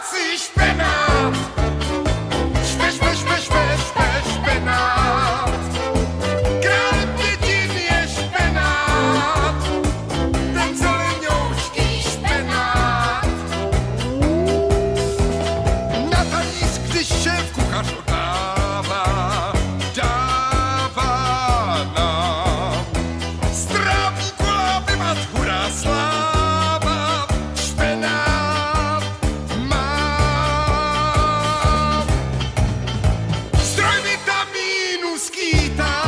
si špenát. Špenát. Král Květin je špenát, ten zelenoučký špenát. Na talíř, když šéf kuchař dává nám strávní koláby mat hurá sláva. Špenát mám. Zdroj vitamínu skýtá,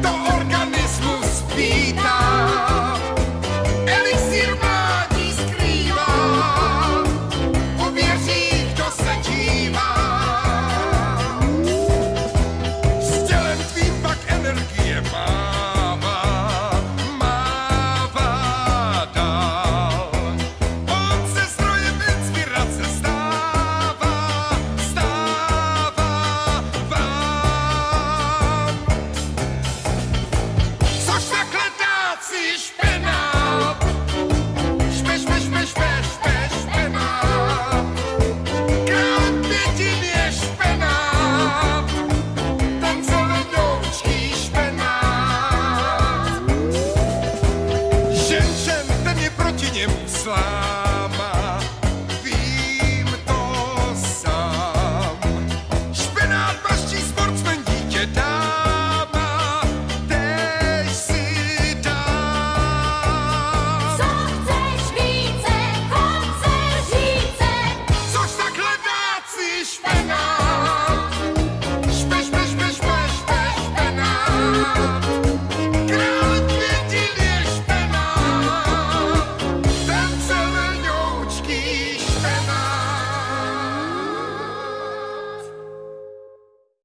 do organismu spítá. Elixír mládí skrývá, uvěří, kdo se dívá. S tělem tvým pak energie mává dál. On se zdrojem inspirace stává vám. Což takhle dát si špenát. Špenát. Král Květin je špenát, ten zelenoučký špenát. Žen, ten je proti němu slá.